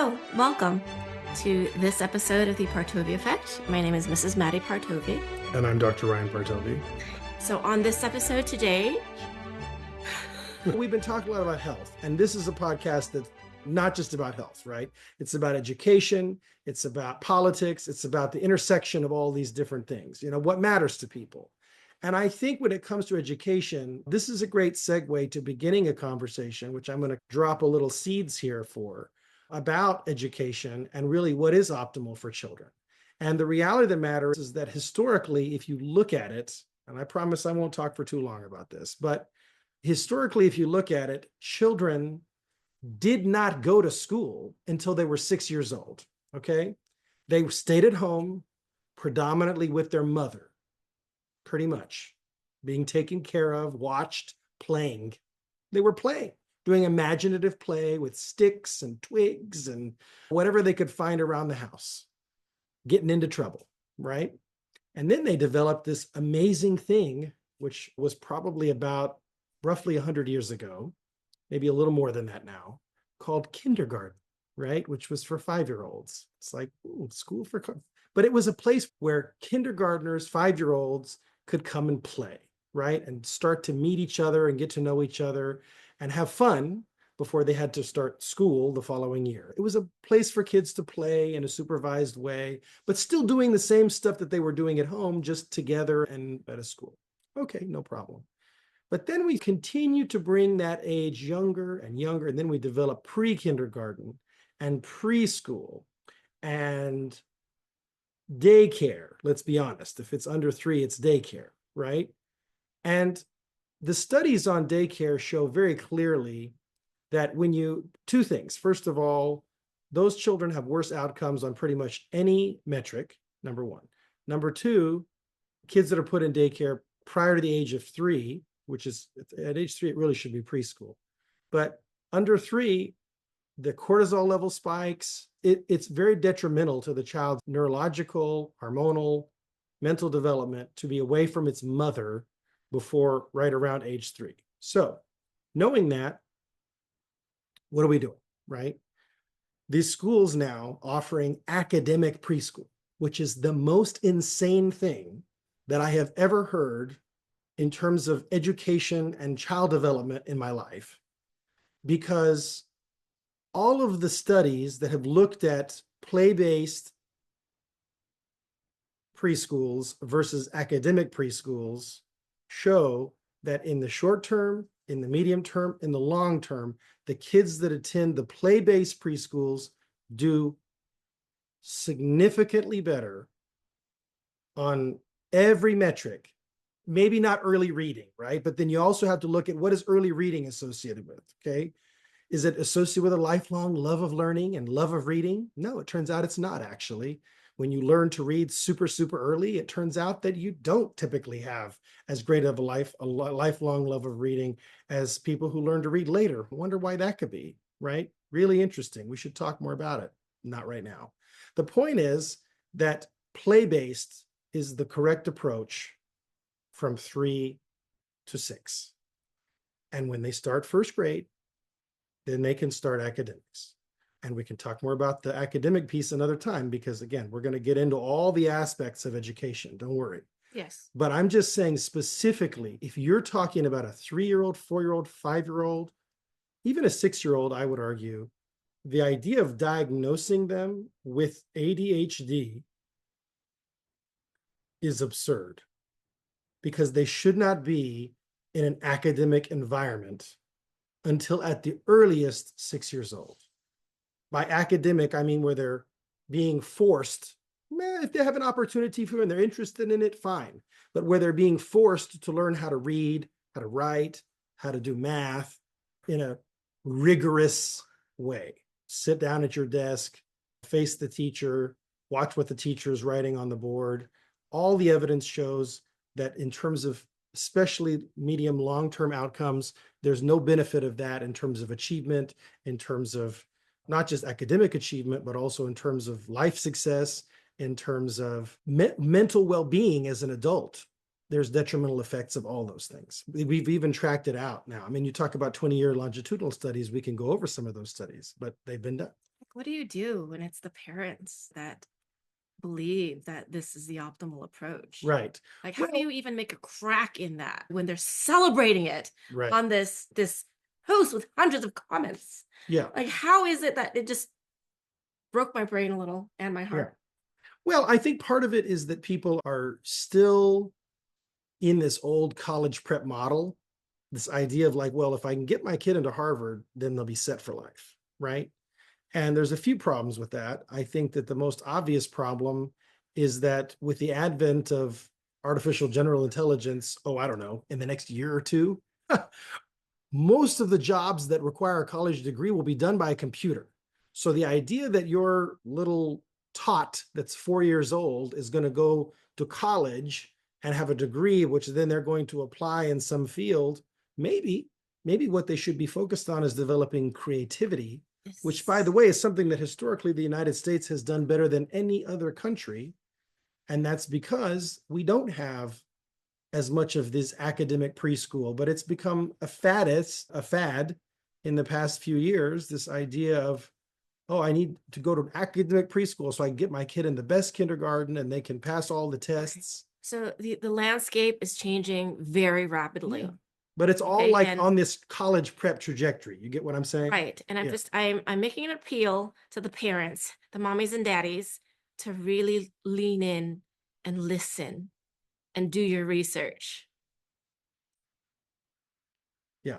Hello, welcome to this episode of the Partovi Effect. My name is Mrs. Madi Partovi. And I'm Dr. Ryan Partovi. So on this episode today, we've been talking a lot about health, and this is a podcast that's not just about health, right? It's about education, it's about politics, it's about the intersection of all these different things, what matters to people. And I think when it comes to education, this is a great segue to beginning a conversation, which I'm going to drop a little seeds here for, about education and really what is optimal for children. And the reality of the matter is that historically, if you look at it, and I promise I won't talk for too long about this, but historically, if you look at it, children did not go to school until they were 6 years old, okay? They stayed at home predominantly with their mother, pretty much, being taken care of, watched, playing. They were playing, doing imaginative play with sticks and twigs and whatever they could find around the house, getting into trouble, right? And then they developed this amazing thing, which was probably about roughly 100 years ago, maybe a little more than that now, called kindergarten, right? Which was for 5-year-olds. It's like, school for, but it was a place where kindergartners, 5-year-olds could come and play, right? And start to meet each other and get to know each other and have fun before they had to start school the following year. It was a place for kids to play in a supervised way, but still doing the same stuff that they were doing at home, just together and at a school. Okay, no problem. But then we continue to bring that age younger and younger, and then we develop pre-kindergarten and preschool and daycare. Let's be honest, if it's under 3, it's daycare, right? And the studies on daycare show very clearly that two things. First of all, those children have worse outcomes on pretty much any metric, number one. Number two, kids that are put in daycare prior to the age of 3, which is at age 3, it really should be preschool. But under 3, the cortisol level spikes. It's very detrimental to the child's neurological, hormonal, mental development to be away from its mother before right around age 3. So knowing that, what are we doing, right? These schools now offering academic preschool, which is the most insane thing that I have ever heard in terms of education and child development in my life, because all of the studies that have looked at play-based preschools versus academic preschools show that in the short term, in the medium term, in the long term, the kids that attend the play-based preschools do significantly better on every metric. Maybe not early reading, right? But then you also have to look at what is early reading associated with, okay? Is it associated with a lifelong love of learning and love of reading? No, it turns out it's not actually. When you learn to read super early, it turns out that you don't typically have as great of a lifelong love of reading as people who learn to read later. I wonder why that could be, right? Really interesting. We should talk more about it. Not right now. The point is that play-based is the correct approach from 3 to 6. And when they start first grade, then they can start academics. And we can talk more about the academic piece another time, because again, we're going to get into all the aspects of education. Don't worry. yes. But I'm just saying specifically, if you're talking about a 3-year-old, 4-year-old, 5-year-old, even a 6-year-old, I would argue, the idea of diagnosing them with ADHD is absurd, because they should not be in an academic environment until at the earliest 6 years old. By academic, I mean where they're being forced. If they have an opportunity for it and they're interested in it, fine. But where they're being forced to learn how to read, how to write, how to do math in a rigorous way. Sit down at your desk, face the teacher, watch what the teacher is writing on the board. All the evidence shows that in terms of especially medium long-term outcomes, there's no benefit of that in terms of achievement, in terms of not just academic achievement, but also in terms of life success, in terms of mental well-being as an adult. There's detrimental effects of all those things. We've even tracked it out now. I mean, you talk about 20-year longitudinal studies, we can go over some of those studies, but they've been done. What do you do when it's the parents that believe that this is the optimal approach? Right. Like, how do Well, you even make a crack in that when they're celebrating it right. on this post with hundreds of comments? Yeah. Like, how is it that it just broke my brain a little and my Yeah. heart? Well, I think part of it is that people are still in this old college prep model, this idea of like, well, if I can get my kid into Harvard, then they'll be set for life, right? And there's a few problems with that. I think that the most obvious problem is that with the advent of artificial general intelligence, oh, I don't know, in the next year or two, most of the jobs that require a college degree will be done by a computer. So the idea that your little tot that's 4 years old is going to go to college and have a degree, which then they're going to apply in some field, maybe what they should be focused on is developing creativity, which, by the way, is something that historically the United States has done better than any other country. And that's because we don't have as much of this academic preschool, but it's become a fad in the past few years. This idea of, oh, I need to go to academic preschool so I can get my kid in the best kindergarten and they can pass all the tests. So the landscape is changing very rapidly. Yeah. But it's all Okay, like and on this college prep trajectory. You get what I'm saying? right. And Yeah. I'm making an appeal to the parents, the mommies and daddies, to really lean in and listen and do your research. Yeah.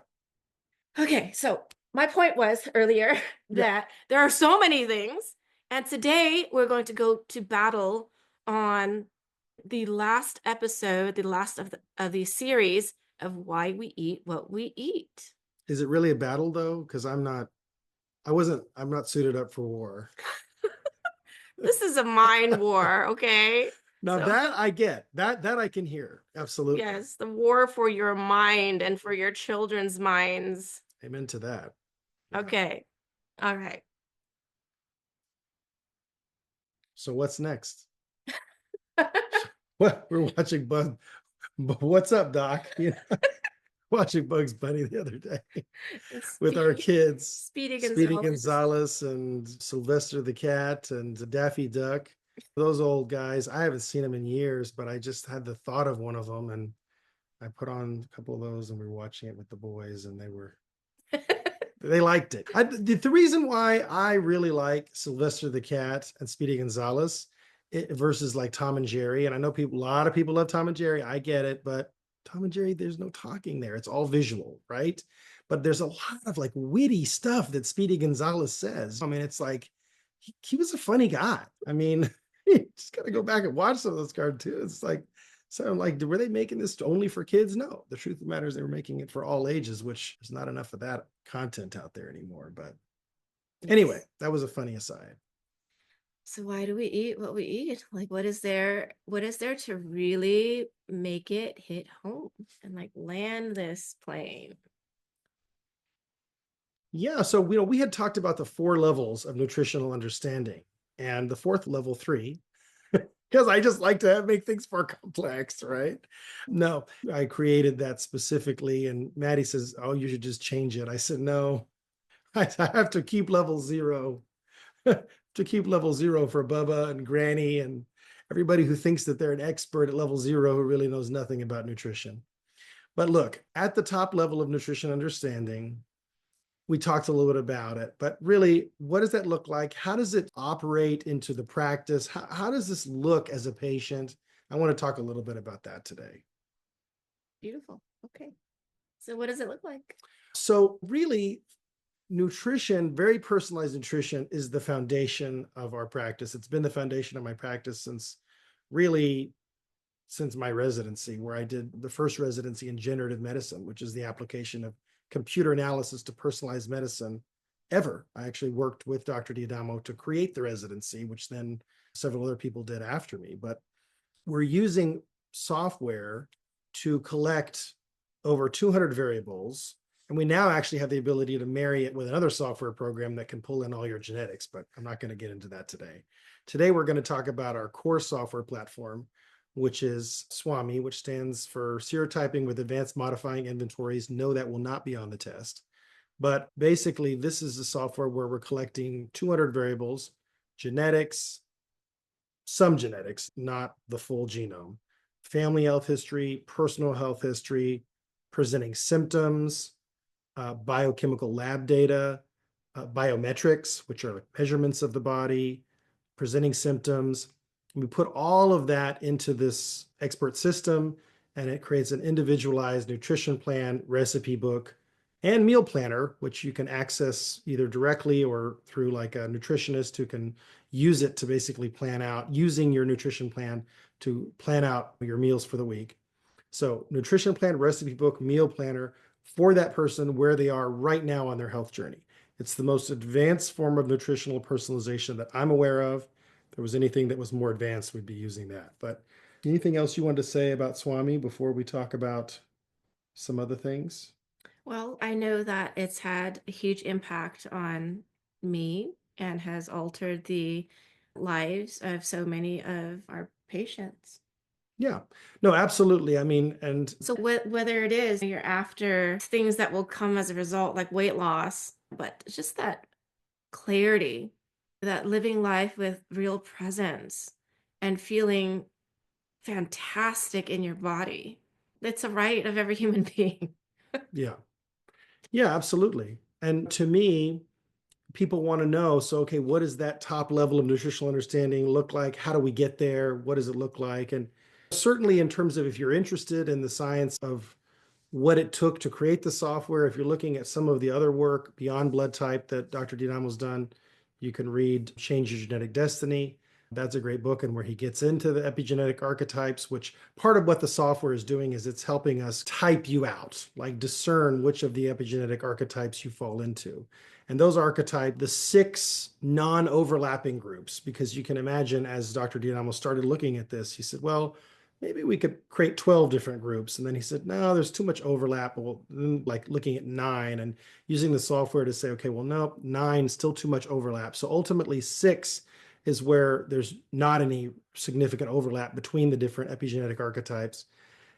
Okay, so my point was earlier Yeah. that there are so many things, and today we're going to go to battle on the last episode, the last of the series of why we eat what we eat. Is it really a battle though? Because I'm not suited up for war. This is a mind war, okay? Now So, that I get, that I can hear. Absolutely. yes, the war for your mind and for your children's minds. Amen to that. Yeah. Okay. All right. So what's next? What we're watching Bug. What's up, Doc? You know, watching Bugs Bunny the other day with our kids, Speedy Speedy Gonzales. Gonzalez and Sylvester the cat and Daffy Duck. Those old guys. I haven't seen them in years, but I just had the thought of one of them, and I put on a couple of those, and we were watching it with the boys, and they liked it. The reason why I really like Sylvester the cat and Speedy Gonzalez versus like Tom and Jerry, and I know a lot of people love Tom and Jerry. I get it, but Tom and Jerry, there's no talking there. It's all visual, right? But there's a lot of like witty stuff that Speedy Gonzalez says. I mean, it's like he was a funny guy. I mean, you just got to go back and watch some of those cartoons. It's like, so I'm like, were they making this only for kids? No, the truth of the matter is they were making it for all ages, which there's not enough of that content out there anymore. But anyway, that was a funny aside. So why do we eat what we eat? Like, what is there to really make it hit home and like land this plane? Yeah, so we had talked about the 4 levels of nutritional understanding, and the fourth level 3, because I just like to make things more complex, right? No, I created that specifically, and Maddie says, "Oh, you should just change it." I said, "No, I have to keep level 0." To keep level 0 for Bubba and Granny and everybody who thinks that they're an expert at level 0 who really knows nothing about nutrition. But look, at the top level of nutrition understanding, we talked a little bit about it, but really, what does that look like? How does it operate into the practice? How does this look as a patient? I want to talk a little bit about that today. Beautiful. Okay. So what does it look like? So really, nutrition, very personalized nutrition, is the foundation of our practice. It's been the foundation of my practice since my residency, where I did the first residency in generative medicine, which is the application of computer analysis to personalized medicine ever. I actually worked with Dr. Diadamo to create the residency, which then several other people did after me. But we're using software to collect over 200 variables. And we now actually have the ability to marry it with another software program that can pull in all your genetics, but I'm not going to get into that today. Today, we're going to talk about our core software platform, which is SWAMI, which stands for Serotyping with Advanced Modifying Inventories. No, that will not be on the test. But basically, this is a software where we're collecting 200 variables, genetics, some genetics, not the full genome, family health history, personal health history, presenting symptoms, biochemical lab data, biometrics, which are measurements of the body, presenting symptoms. We put all of that into this expert system, and it creates an individualized nutrition plan, recipe book, and meal planner, which you can access either directly or through like a nutritionist who can use it to basically plan out using your nutrition plan to plan out your meals for the week. So nutrition plan, recipe book, meal planner for that person where they are right now on their health journey. It's the most advanced form of nutritional personalization that I'm aware of. If there was anything that was more advanced, we'd be using that. But anything else you wanted to say about Swami before we talk about some other things? Well, I know that it's had a huge impact on me and has altered the lives of so many of our patients. Yeah, no, absolutely. I mean, and So whether it is you're after things that will come as a result, like weight loss, but just that clarity, that living life with real presence and feeling fantastic in your body. It's a right of every human being. yeah, yeah, absolutely. And to me, people want to know, so, okay, what does that top level of nutritional understanding look like? How do we get there? What does it look like? And certainly, in terms of if you're interested in the science of what it took to create the software, if you're looking at some of the other work beyond blood type that Dr. Dinamo's done, you can read Change Your Genetic Destiny. That's a great book, and where he gets into the epigenetic archetypes, which part of what the software is doing is it's helping us type you out, like discern which of the epigenetic archetypes you fall into. And those archetypes, the 6 non-overlapping groups, because you can imagine as Dr. Dinamo started looking at this, he said, well, maybe we could create 12 different groups. And then he said, no, there's too much overlap. Well, like looking at 9 and using the software to say, okay, well, no, 9, still too much overlap. So ultimately 6 is where there's not any significant overlap between the different epigenetic archetypes.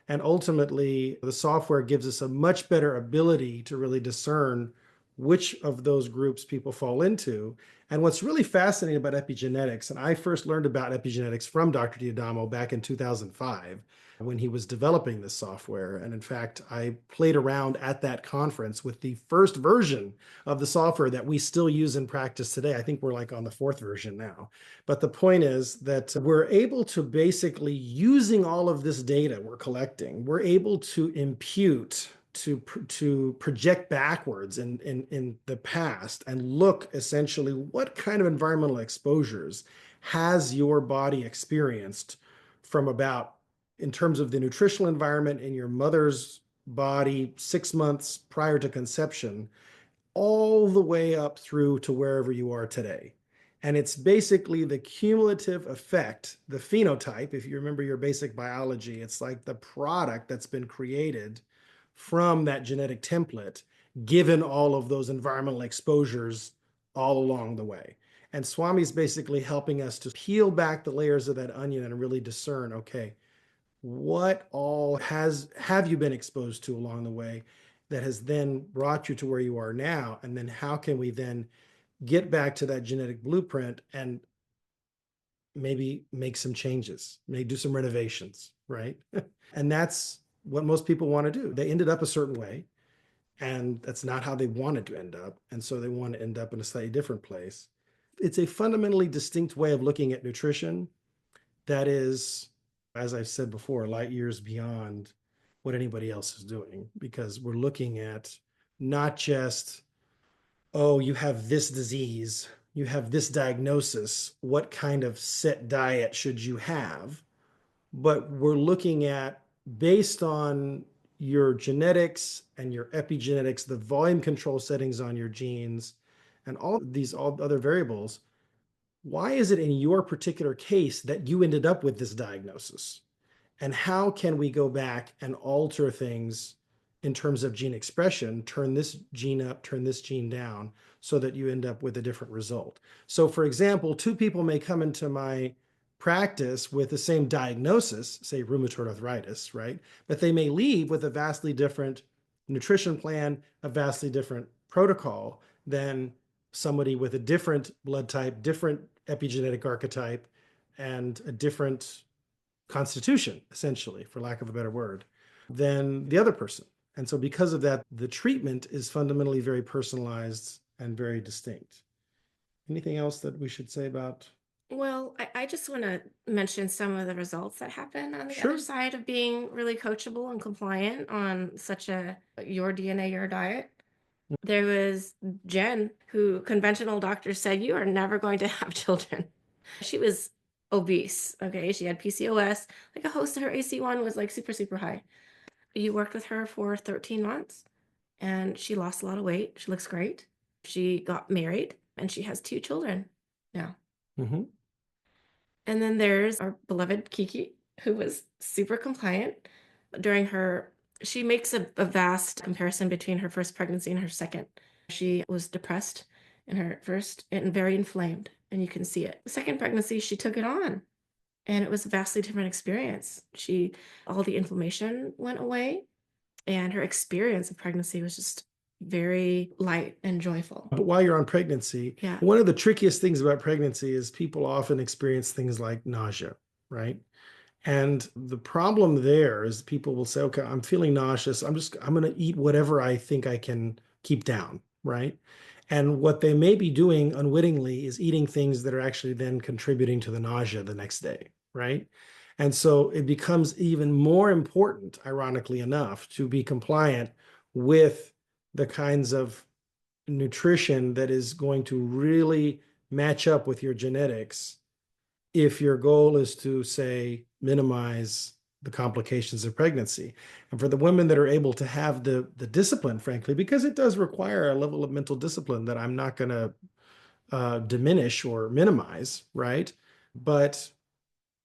And ultimately, the software gives us a much better ability to really discern which of those groups people fall into. And what's really fascinating about epigenetics, and I first learned about epigenetics from Dr. Diadamo back in 2005 when he was developing this software. And in fact, I played around at that conference with the first version of the software that we still use in practice today. I think we're like on the 4th version now. But the point is that we're able to basically, using all of this data we're collecting, we're able to impute, to project backwards in the past and look essentially what kind of environmental exposures has your body experienced from about, in terms of the nutritional environment in your mother's body 6 months prior to conception, all the way up through to wherever you are today. And it's basically the cumulative effect, the phenotype. If you remember your basic biology, it's like the product that's been created from that genetic template, given all of those environmental exposures all along the way. And Swami's basically helping us to peel back the layers of that onion and really discern, okay, what all have you been exposed to along the way that has then brought you to where you are now? And then how can we then get back to that genetic blueprint and maybe make some changes, maybe do some renovations, right? And that's what most people want to do. They ended up a certain way, and that's not how they wanted to end up. And so they want to end up in a slightly different place. It's a fundamentally distinct way of looking at nutrition that is, as I've said before, light years beyond what anybody else is doing, because we're looking at not just, oh, you have this disease, you have this diagnosis, what kind of set diet should you have? But we're looking at, based on your genetics and your epigenetics, the volume control settings on your genes, and all other variables, why is it in your particular case that you ended up with this diagnosis? And how can we go back and alter things in terms of gene expression, turn this gene up, turn this gene down, so that you end up with a different result? So for example, 2 people may come into my practice with the same diagnosis, say rheumatoid arthritis, right? But they may leave with a vastly different nutrition plan, a vastly different protocol than somebody with a different blood type, different epigenetic archetype, and a different constitution, essentially, for lack of a better word, than the other person. And so, because of that, the treatment is fundamentally very personalized and very distinct. Anything else that we should say about? Well, I just want to mention some of the results that happen on the other Sure. side of being really coachable and compliant on such a your DNA, your diet. There was Jen, who conventional doctors said, you are never going to have children. She was obese. Okay. She had PCOS. Like a host of her AC1 was like super, super high. You worked with her for 13 months and she lost a lot of weight. She looks great. She got married and she has 2 children now. Mm-hmm. And then there's our beloved Kiki, who was super compliant during her. She makes a vast comparison between her first pregnancy and her second. She was depressed in her first and very inflamed, and you can see it. The second pregnancy, she took it on, and it was a vastly different experience. All the inflammation went away, and her experience of pregnancy was just very light and joyful. But while you're on pregnancy, Yeah. one of the trickiest things about pregnancy is people often experience things like nausea, right? And the problem there is people will say, okay, I'm feeling nauseous. I'm going to eat whatever I think I can keep down, right? And what they may be doing unwittingly is eating things that are actually then contributing to the nausea the next day, right? And so it becomes even more important, ironically enough, to be compliant with the kinds of nutrition that is going to really match up with your genetics if your goal is to, say, minimize the complications of pregnancy. And for the women that are able to have the discipline, frankly, because it does require a level of mental discipline that I'm not going to diminish or minimize, right? But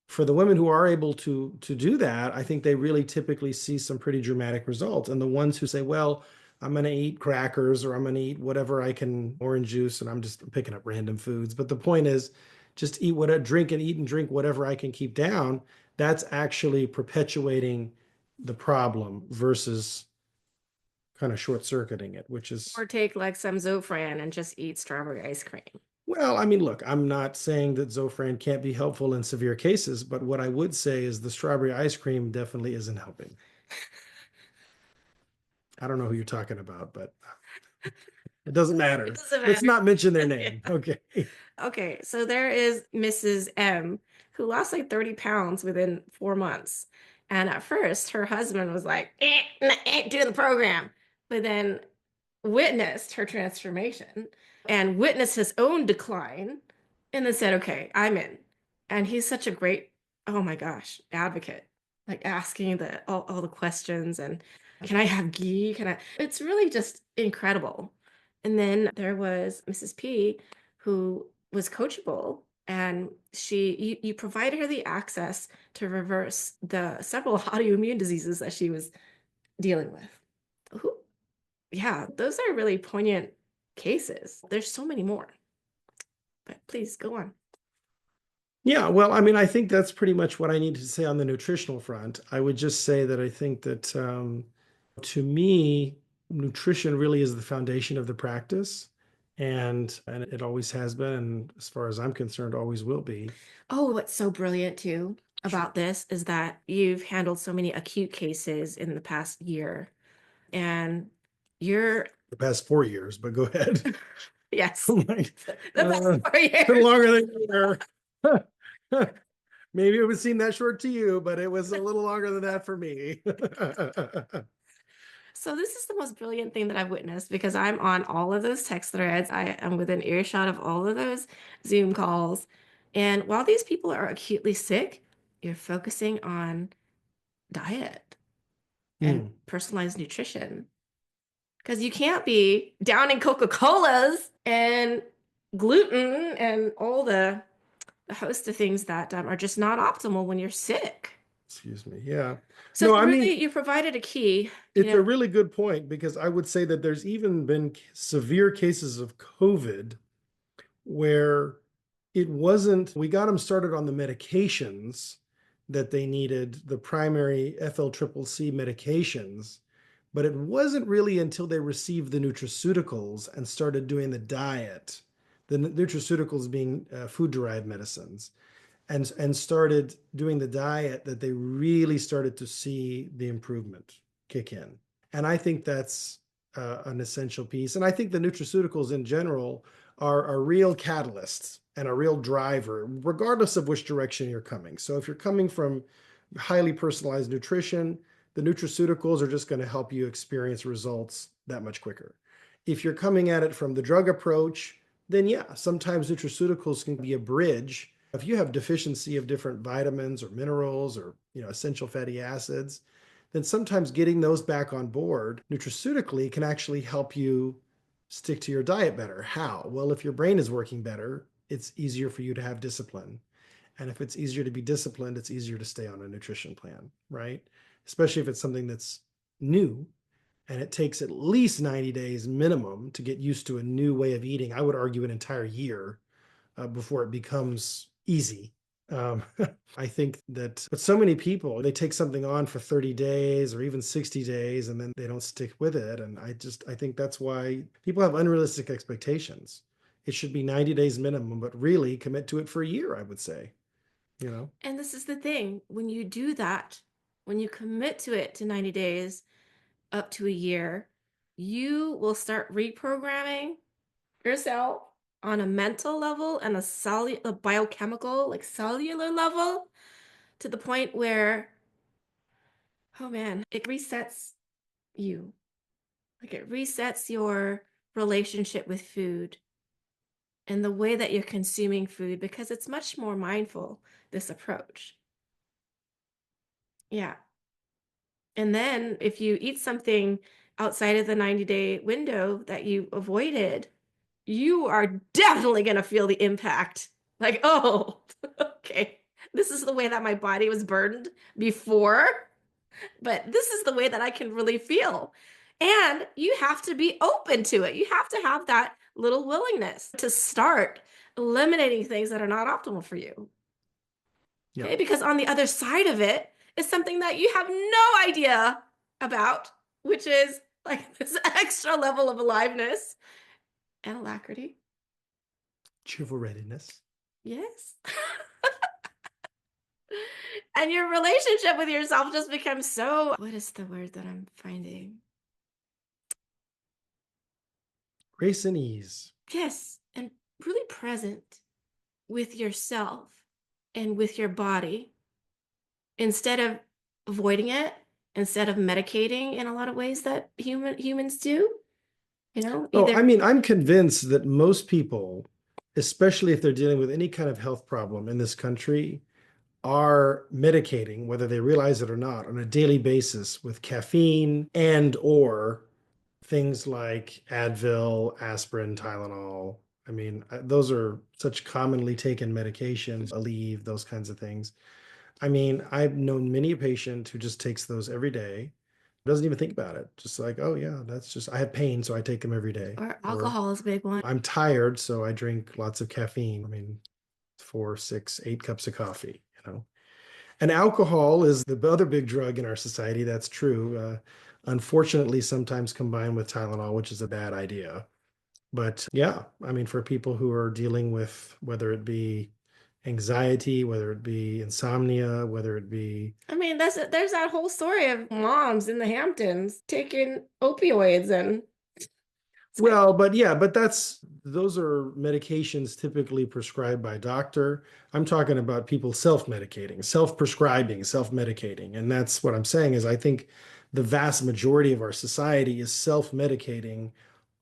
for the women who are able to do that, I think they really typically see some pretty dramatic results. And the ones who say, well, I'm going to eat crackers or I'm going to eat whatever I can, orange juice, and I'm just picking up random foods. But the point is, just eat what drink and eat and drink whatever I can keep down. That's actually perpetuating the problem versus kind of short circuiting it, which is, Or take like some Zofran and just eat strawberry ice cream. well, I mean, look, I'm not saying that Zofran can't be helpful in severe cases, but what I would say is the strawberry ice cream definitely isn't helping. I don't know who you're talking about, but it doesn't It matter. doesn't Let's matter. not mention their Yeah. name. Okay. Okay, so there is Mrs. M, who lost like 30 pounds within 4 months. And at first, her husband was like, ain't doing the program, but then witnessed her transformation and witnessed his own decline and then said, okay, I'm in. And he's such a great, oh my gosh, advocate, like asking all the questions and can I have ghee? It's really just incredible. And then there was Mrs. P, who was coachable, and you provided her the access to reverse the several autoimmune diseases that she was dealing with. Who, yeah, those are really poignant cases. There's so many more, but please go on. Yeah, well, I mean, I think that's pretty much what I need to say on the nutritional front. I would just say that I think that to me, nutrition really is the foundation of the practice, and it always has been, and as far as I'm concerned, always will be. Oh, what's so brilliant too Sure. about this is that you've handled so many acute cases in the past year, and you're, The past 4 years, but go ahead. yes, Oh my, the past four it's been years. longer than a year. Maybe it would seem that short to you, but it was a little longer than that for me. So this is the most brilliant thing that I've witnessed because I'm on all of those text threads. I am within earshot of all of those Zoom calls. And while these people are acutely sick, you're focusing on diet and Hmm. personalized nutrition. Because you can't be downing Coca-Colas and gluten and all the host of things that are just not optimal when you're sick. Excuse me. Yeah. So No, you I mean, really you provided a key, it's a really good point because I would say that there's even been severe cases of COVID where it wasn't, we got them started on the medications that they needed, the primary FL triple C medications, But it wasn't really until they received the nutraceuticals and started doing the diet, the nutraceuticals being food-derived medicines, and started doing the diet that they really started to see the improvement kick in. And I think that's an essential piece. And I think the nutraceuticals in general are real catalysts and a real driver, regardless of which direction you're coming. So if you're coming from highly personalized nutrition, the nutraceuticals are just going to help you experience results that much quicker. If you're coming at it from the drug approach, then yeah, sometimes nutraceuticals can be a bridge. If you have deficiency of different vitamins or minerals or essential fatty acids, then sometimes getting those back on board nutraceutically can actually help you stick to your diet better. How? Well, if your brain is working better, it's easier for you to have discipline. And if it's easier to be disciplined, it's easier to stay on a nutrition plan, right? Especially if it's something that's new and it takes at least 90 days minimum to get used to a new way of eating. I would argue an entire year before it becomes easy. Um, I think that, but so many people, they take something on for 30 days or even 60 days and then they don't stick with it. And I think that's why people have unrealistic expectations. It should be 90 days minimum, but really commit to it for a year, I would say, you know? And this is the thing, when you do that, when you commit to it to 90 days, up to a year, you will start reprogramming yourself on a mental level and a biochemical, like cellular level, to the point where, oh man, it resets you. Like it resets your relationship with food and the way that you're consuming food because it's much more mindful, this approach. Yeah. And then if you eat something outside of the 90-day window that you avoided, you are definitely going to feel the impact. Like, oh, okay, this is the way that my body was burdened before, but this is the way that I can really feel. And you have to be open to it. You have to have that little willingness to start eliminating things that are not optimal for you. Yeah. Okay, because on the other side of it is something that you have no idea about, which is like this extra level of aliveness and alacrity. Cheerful readiness. Yes. And your relationship with yourself just becomes so, what is the word that I'm finding? Grace and ease. Yes, and really present with yourself and with your body instead of avoiding it, instead of medicating in a lot of ways that humans do, Oh, I either. mean, I'm convinced that most people, especially if they're dealing with any kind of health problem in this country, are medicating, whether they realize it or not, on a daily basis with caffeine and or things like Advil, aspirin, Tylenol. I mean, those are such commonly taken medications, Aleve, those kinds of things. I mean, I've known many a patient who just takes those every day, doesn't even think about it. Just like, oh yeah, that's just, I have pain, so I take them every day. Or Or alcohol is a big one. I'm tired, so I drink lots of caffeine. I mean, 4, 6, 8 cups of coffee, you know. And alcohol is the other big drug in our society. That's true. Unfortunately, sometimes combined with Tylenol, which is a bad idea. But yeah, I mean, for people who are dealing with whether it be anxiety, whether it be insomnia, whether it be, I mean, there's that whole story of moms in the Hamptons taking opioids and it's like, well, but yeah, but those are medications typically prescribed by a doctor. I'm talking about people self-medicating, self-prescribing, self-medicating. And that's what I'm saying is I think the vast majority of our society is self-medicating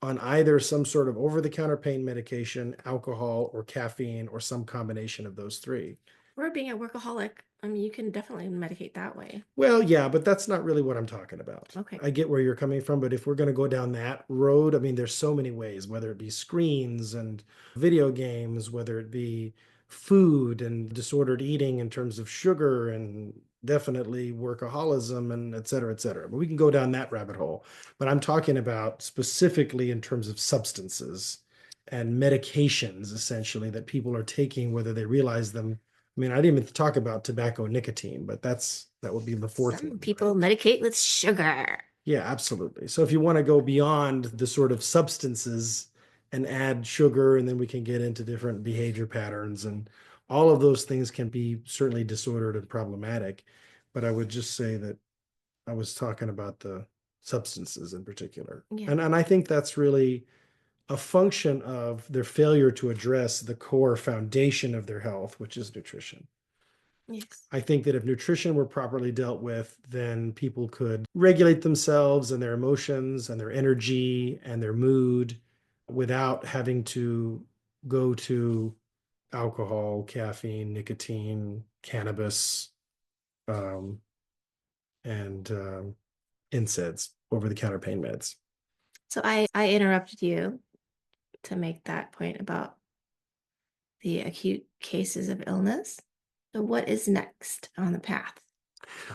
on either some sort of over-the-counter pain medication, alcohol, or caffeine, or some combination of those three. we're being a workaholic. I mean, you can definitely medicate that way. Well, yeah, but that's not really what I'm talking about. Okay. I get where you're coming from, but if we're going to go down that road, I mean, there's so many ways, whether it be screens and video games, whether it be food and disordered eating in terms of sugar and definitely workaholism and et cetera, et cetera. But we can go down that rabbit hole. But I'm talking about specifically in terms of substances and medications, essentially, that people are taking, whether they realize them. I mean, I didn't even talk about tobacco nicotine, but that would be the fourth Some one, people right? medicate with sugar. Yeah, absolutely. So if you want to go beyond the sort of substances and add sugar, and then we can get into different behavior patterns, and all of those things can be certainly disordered and problematic. But I would just say that I was talking about the substances in particular. Yeah. And I think that's really a function of their failure to address the core foundation of their health, which is nutrition. Yes. I think that if nutrition were properly dealt with, then people could regulate themselves and their emotions and their energy and their mood without having to go to alcohol, caffeine, nicotine, cannabis, um, and NSAIDs, over-the-counter pain meds. So I interrupted you to make that point about the acute cases of illness. So what is next on the path?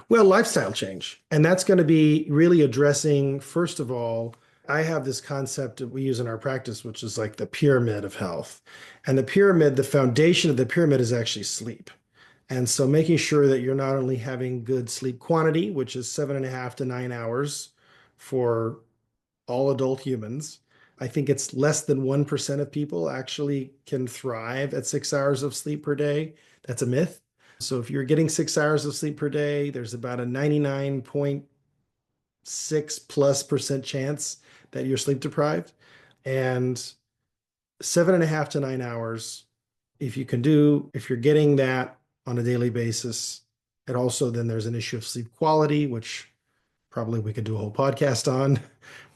Well, lifestyle change. And that's going to be really addressing, first of all, I have this concept that we use in our practice, which is like the pyramid of health. And the pyramid, the foundation of the pyramid is actually sleep. And so making sure that you're not only having good sleep quantity, which is 7.5 to 9 hours for all adult humans. I think it's less than 1% of people actually can thrive at 6 hours of sleep per day. That's a myth. So if you're getting 6 hours of sleep per day, there's about a 99.6 plus percent chance that you're sleep deprived. And 7.5 to 9 hours, if you're getting that on a daily basis, it also then there's an issue of sleep quality, which probably we could do a whole podcast on,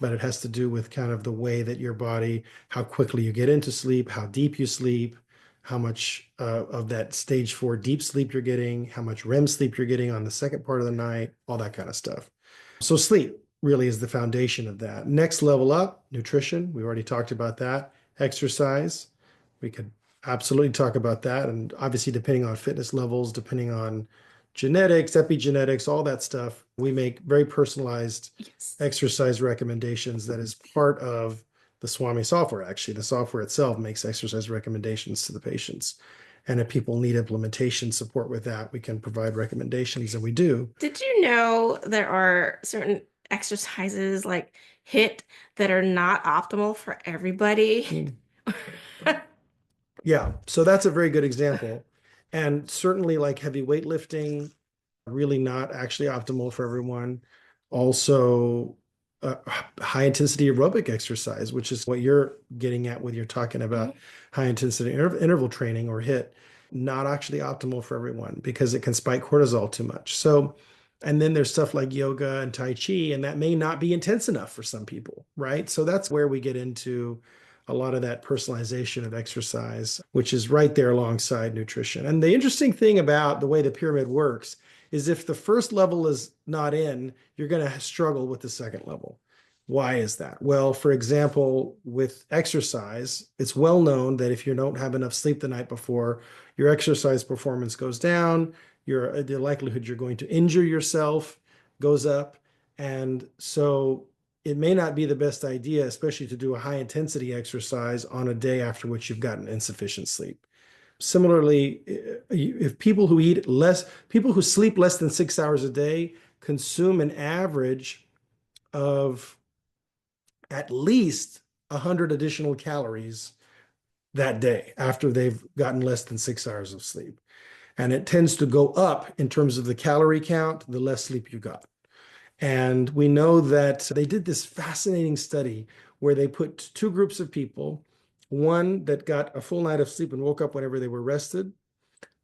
but it has to do with kind of the way that your body, how quickly you get into sleep, how deep you sleep, how much of that stage 4 deep sleep you're getting, how much REM sleep you're getting on the second part of the night, all that kind of stuff. So sleep really is the foundation of that. Next level up, nutrition. We already talked about that. Exercise. We could absolutely talk about that. And obviously, depending on fitness levels, depending on genetics, epigenetics, all that stuff, we make very personalized Yes. exercise recommendations that is part of the Swami software. Actually, the software itself makes exercise recommendations to the patients. And if people need implementation support with that, we can provide recommendations, and we do. Did you know there are certain exercises like HIIT that are not optimal for everybody? Mm. Yeah, so that's a very good example. And certainly, like heavy weightlifting, really not actually optimal for everyone. Also, high intensity aerobic exercise, which is what you're getting at when you're talking about high intensity interval training or HIIT, not actually optimal for everyone because it can spike cortisol too much. So, and then there's stuff like yoga and Tai Chi, and that may not be intense enough for some people, right? So that's where we get into a lot of that personalization of exercise, which is right there alongside nutrition. And the interesting thing about the way the pyramid works is if the first level is not in, you're going to struggle with the second level. Why is that? Well, for example, with exercise, it's well known that if you don't have enough sleep the night before, your exercise performance goes down, the likelihood you're going to injure yourself goes up. And so it may not be the best idea, especially to do a high intensity exercise on a day after which you've gotten insufficient sleep. Similarly, if people who sleep less than 6 hours a day consume an average of at least 100 additional calories that day after they've gotten less than 6 hours of sleep. And it tends to go up in terms of the calorie count, the less sleep you got. And we know that they did this fascinating study where they put two groups of people, one that got a full night of sleep and woke up whenever they were rested,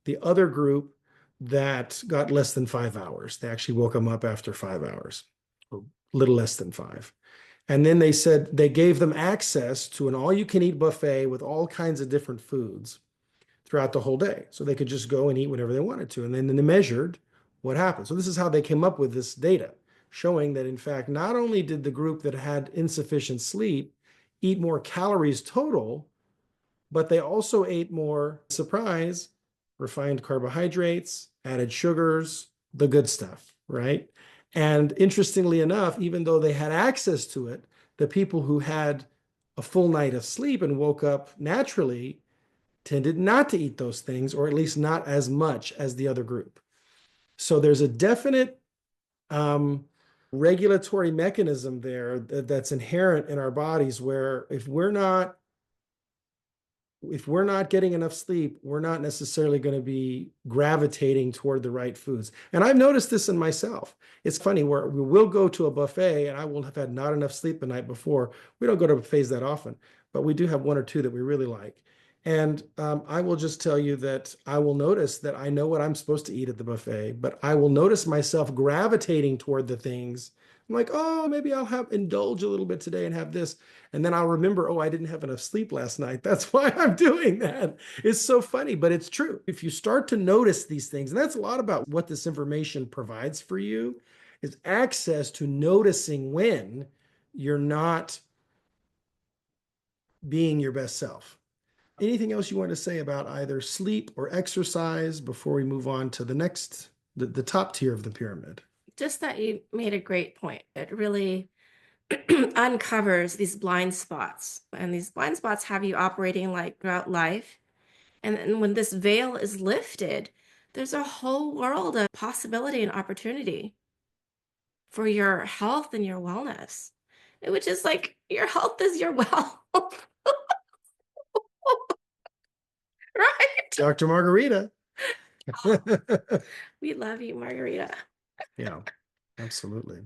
the other group that got less than 5 hours. They actually woke them up after 5 hours, or a little less than five. And then they said they gave them access to an all-you-can-eat buffet with all kinds of different foods throughout the whole day. So they could just go and eat whenever they wanted to. And then they measured what happened. So this is how they came up with this data, showing that in fact, not only did the group that had insufficient sleep eat more calories total, but they also ate more, surprise, refined carbohydrates, added sugars, the good stuff, right? And interestingly enough, even though they had access to it, the people who had a full night of sleep and woke up naturally tended not to eat those things, or at least not as much as the other group. So there's a definite regulatory mechanism there that's inherent in our bodies where if we're not getting enough sleep, we're not necessarily going to be gravitating toward the right foods. And I've noticed this in myself. It's funny where we will go to a buffet and I will have had not enough sleep the night before. We don't go to buffets that often, but we do have one or two that we really like. And I will just tell you that I will notice that I know what I'm supposed to eat at the buffet, but I will notice myself gravitating toward the things. I'm like, oh, maybe I'll have indulge a little bit today and have this. And then I'll remember, oh, I didn't have enough sleep last night. That's why I'm doing that. It's so funny, but it's true. If you start to notice these things, and that's a lot about what this information provides for you, is access to noticing when you're not being your best self. Anything else you want to say about either sleep or exercise before we move on to the next, the top tier of the pyramid? Just that you made a great point. It really uncovers these blind spots, and these blind spots have you operating like throughout life. And then when this veil is lifted, there's a whole world of possibility and opportunity for your health and your wellness. Which is like your health is your wealth, right? Dr. Margarita. We love you, Margarita. Yeah, absolutely.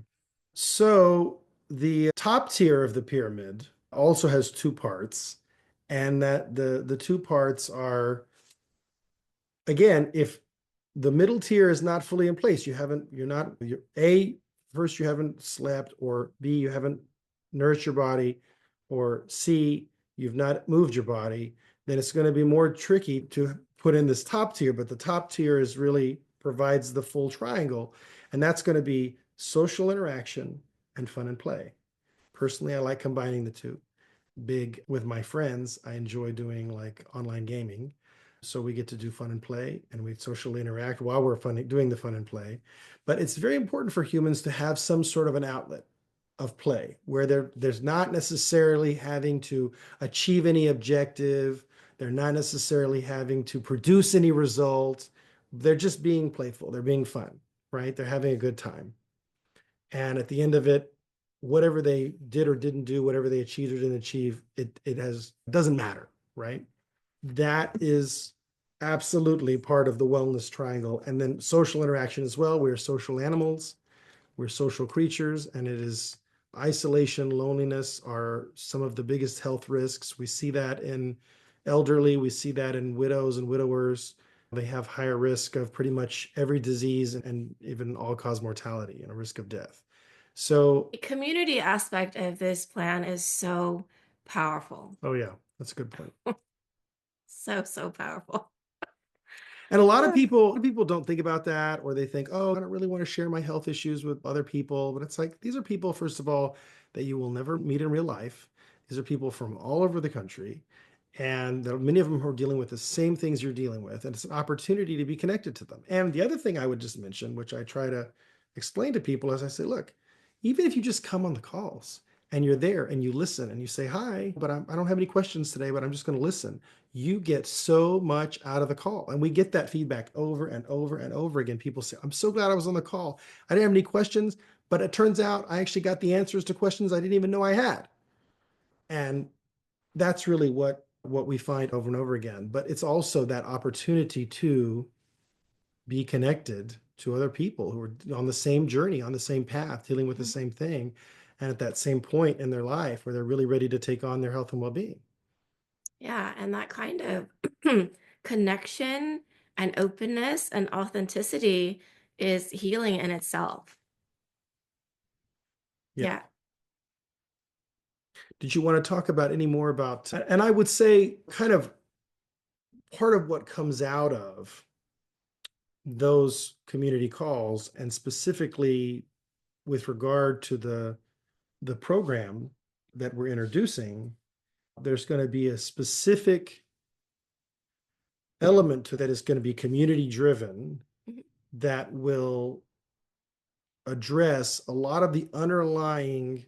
So the top tier of the pyramid also has two parts, and that the two parts are, again, if the middle tier is not fully in place, you're A, first you haven't slept, or B, you haven't nourished your body, or C, you've not moved your body, then it's going to be more tricky to put in this top tier. But the top tier is really provides the full triangle, and that's going to be social interaction and fun and play. Personally, I like combining the two. Big with my friends, I enjoy doing like online gaming. So we get to do fun and play and we socially interact while we're doing the fun and play. But it's very important for humans to have some sort of an outlet of play where there's not necessarily having to achieve any objective. They're not necessarily having to produce any result. They're just being playful. They're being fun, right? They're having a good time. And at the end of it, whatever they did or didn't do, whatever they achieved or didn't achieve, it doesn't matter, right? That is absolutely part of the wellness triangle. And then social interaction as well. We're social animals, we're social creatures, and it is isolation, loneliness are some of the biggest health risks. We see that in elderly, we see that in widows and widowers. They have higher risk of pretty much every disease and even all-cause mortality and a risk of death. So, The community aspect of this plan is so powerful. oh yeah, that's a good point. So, so powerful. And a lot of people don't think about that, or they think, oh, I don't really want to share my health issues with other people. But it's like, these are people, first of all, that you will never meet in real life. These are people from all over the country. And there are many of them who are dealing with the same things you're dealing with. And it's an opportunity to be connected to them. And the other thing I would just mention, which I try to explain to people, is I say, look, even if you just come on the calls and you're there and you listen and you say, hi, but I don't have any questions today, but I'm just going to listen, you get so much out of the call. And we get that feedback over and over and over again. People say, I'm so glad I was on the call. I didn't have any questions, but it turns out I actually got the answers to questions I didn't even know I had. And that's really what we find over and over again. But it's also that opportunity to be connected to other people who are on the same journey, on the same path, dealing with the same thing, and at that same point in their life where they're really ready to take on their health and well-being. Yeah, and that kind of connection and openness and authenticity is healing in itself. Yeah. Yeah. Did you want to talk about any more about, and I would say kind of part of what comes out of those community calls, and specifically with regard to the program that we're introducing, there's going to be a specific element to that is going to be community driven Mhm. that will address a lot of the underlying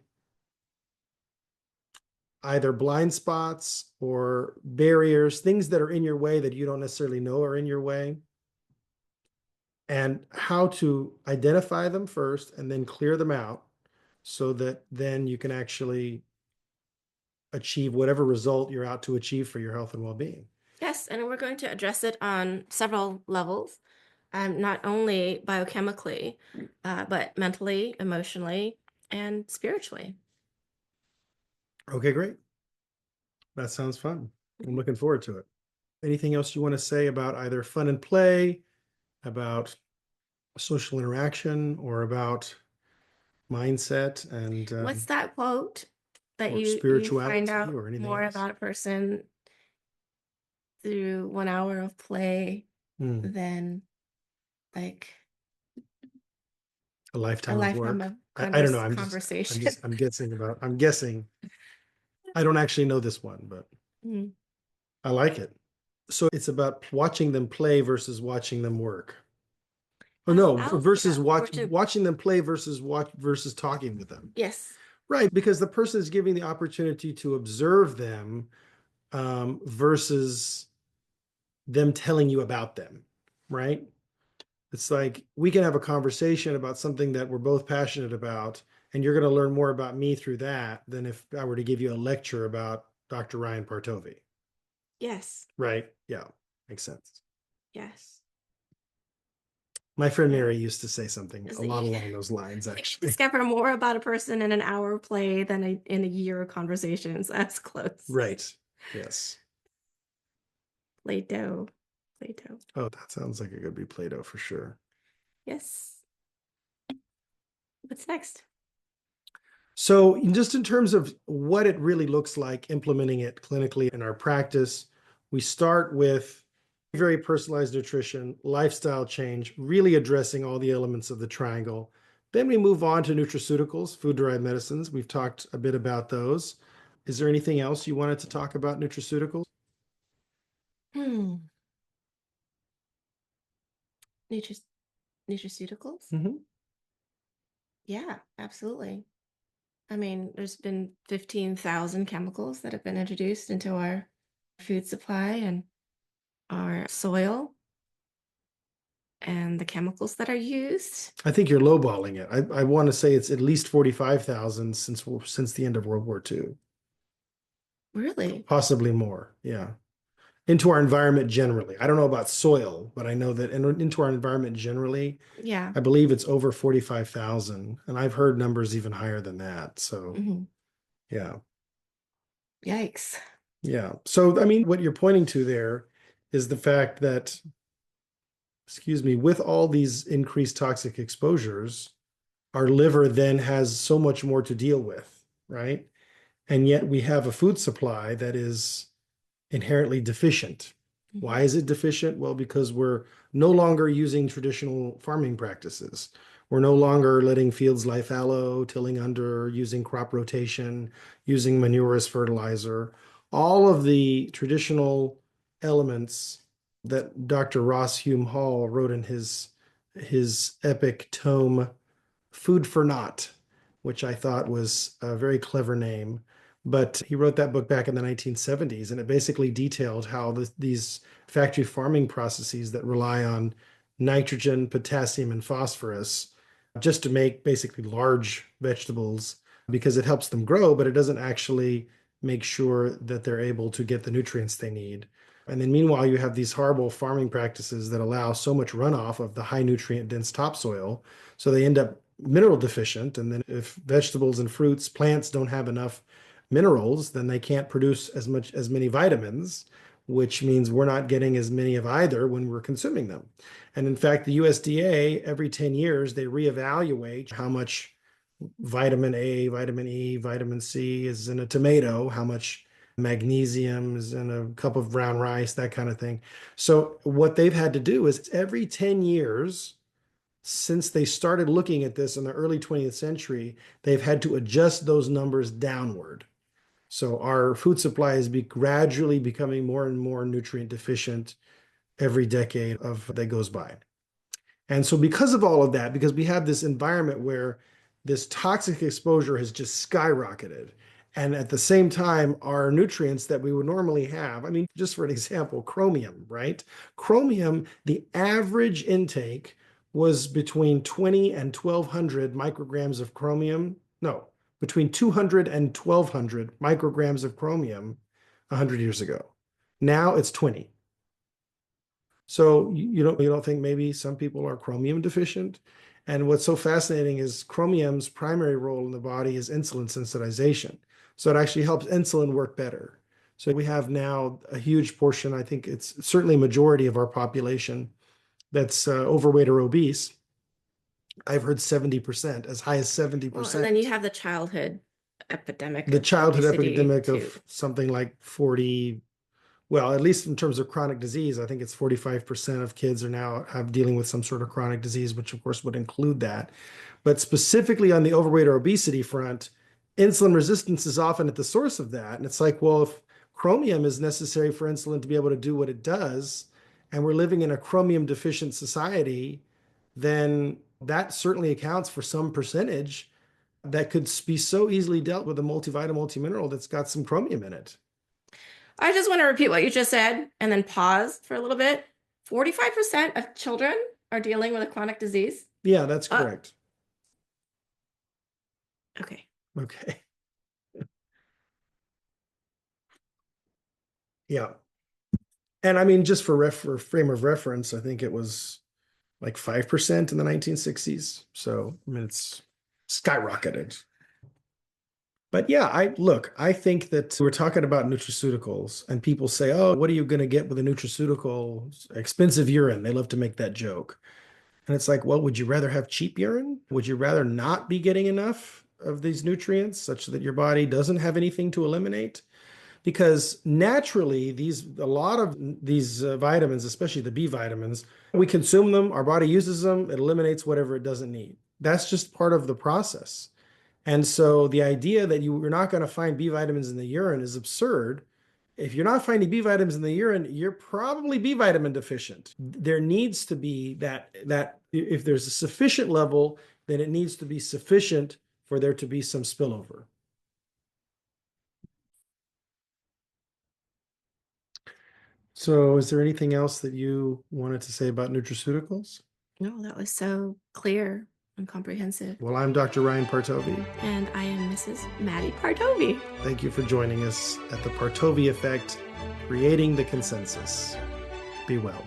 either blind spots or barriers, things that are in your way that you don't necessarily know are in your way, and how to identify them first and then clear them out so that then you can actually achieve whatever result you're out to achieve for your health and well-being. Yes, and we're going to address it on several levels, not only biochemically, but mentally, emotionally, and spiritually. Okay, great. That sounds fun. I'm Mhm. looking forward to it. Anything else you want to say about either fun and play, about social interaction, or about mindset and What's that quote that or you find spirituality out or anything more else? about a person through 1 hour of play Hmm. than like A a lifetime of lifetime work. of I don't know. conversation? I'm guessing. I don't actually know this one, but Mm. I like it. So it's about watching them play versus watching them work. Oh no, Yeah, versus watching. watching them play versus talking with them. Yes, Right, because the person is giving the opportunity to observe them versus them telling you about them, right? It's like we can have a conversation about something that we're both passionate about, and you're going to learn more about me through that than if I were to give you a lecture about Dr. Ryan Partovi, yes, right? Yeah, makes sense. yes. My friend Yeah. Mary used to say something Is a that lot you, along those lines, you can actually. discover more about a person in an hour of play than in a year of conversations. That's close. Right. Yes. Play-Doh. Play-Doh. Oh, that sounds like it could be Play-Doh for sure. Yes. What's next? So, just in terms of what it really looks like implementing it clinically in our practice, we start with very personalized nutrition, lifestyle change, really addressing all the elements of the triangle. Then we move on to nutraceuticals, food-derived medicines. We've talked a bit about those. Is there anything else you wanted to talk about nutraceuticals? Hmm. Nutri Nutraceuticals? Mhm. Yeah, absolutely. I mean, there's been 15,000 chemicals that have been introduced into our food supply and our soil and the chemicals that are used. I think you're lowballing it. I want to say it's at least 45,000 since the end of World War II, Really? possibly more. Yeah. Into our environment generally. I don't know about soil, but I know that into our environment generally, Yeah. I believe it's over 45,000. And I've heard numbers even higher than that. So, Hmm. yeah. Yikes. Yeah. So, I mean, what you're pointing to there is the fact that, excuse me, with all these increased toxic exposures, our liver then has so much more to deal with, right? And yet we have a food supply that is inherently deficient. Hmm. Why is it deficient? Well, because we're no longer using traditional farming practices. We're no longer letting fields lie fallow, tilling under, using crop rotation, using manure as fertilizer. All of the traditional elements that Dr. Ross Hume Hall wrote in his epic tome Food for Naught, which I thought was a very clever name. But he wrote that book back in the 1970s, and it basically detailed how these factory farming processes that rely on nitrogen, potassium, and phosphorus just to make basically large vegetables because it helps them grow, but it doesn't actually make sure that they're able to get the nutrients they need. And then meanwhile, you have these horrible farming practices that allow so much runoff of the high nutrient dense topsoil. So they end up mineral deficient. And then if vegetables and fruits, plants don't have enough minerals, then they can't produce as many vitamins, which means we're not getting as many of either when we're consuming them. And in fact, the USDA every 10 years they reevaluate how much vitamin A, vitamin E, vitamin C is in a tomato, how much magnesium is in a cup of brown rice, that kind of thing. So what they've had to do is every 10 years since they started looking at this in the early 20th century, they've had to adjust those numbers downward. So our food supply is gradually becoming more and more nutrient deficient every decade of that goes by. And so because of all of that, because we have this environment where this toxic exposure has just skyrocketed, and at the same time, our nutrients that we would normally have, I mean, just for an example, chromium, right? Chromium, the average intake was between 20 and 1200 micrograms of chromium No, between 200 and 1200 micrograms of chromium 100 years ago. Now it's 20. So you don't think maybe some people are chromium deficient? And what's so fascinating is chromium's primary role in the body is insulin sensitization. So it actually helps insulin work better. So we have now a huge portion, I think it's certainly a majority of our population that's overweight or obese. I've heard 70%, as high as Well, and then 70%. you have the childhood epidemic The of childhood obesity epidemic too. of something like 40, well, at least in terms of chronic disease, I think it's 45% of kids are now dealing with some sort of chronic disease, which of course would include that. But specifically on the overweight or obesity front, insulin resistance is often at the source of that. And it's like, well, if chromium is necessary for insulin to be able to do what it does, and we're living in a chromium deficient society, then that certainly accounts for some percentage that could be so easily dealt with a multivitamin, multimineral that's got some chromium in it. I just want to repeat what you just said and then pause for a little bit. 45% of children are dealing with a chronic disease. Yeah, that's correct. Okay. Okay. Yeah. And I mean, just for frame of reference, I think it was like 5% in the 1960s. So, I mean, it's skyrocketed. But yeah, I think that we're talking about nutraceuticals and people say, oh, what are you going to get with a nutraceutical? Expensive urine. They love to make that joke. And it's like, well, would you rather have cheap urine? Would you rather not be getting enough of these nutrients such that your body doesn't have anything to eliminate? Because naturally, a lot of these vitamins, especially the B vitamins, we consume them, our body uses them, it eliminates whatever it doesn't need. That's just part of the process. And so the idea that you're not going to find B vitamins in the urine is absurd. If you're not finding B vitamins in the urine, you're probably B vitamin deficient. There needs to be that if there's a sufficient level, then it needs to be sufficient for there to be some spillover. So is there anything else that you wanted to say about nutraceuticals? No, that was so clear and comprehensive. Well, I'm Dr. Ryan Partovi. And I am Mrs. Madi Partovi. Thank you for joining us at the Partovi Effect, creating the consensus. Be well.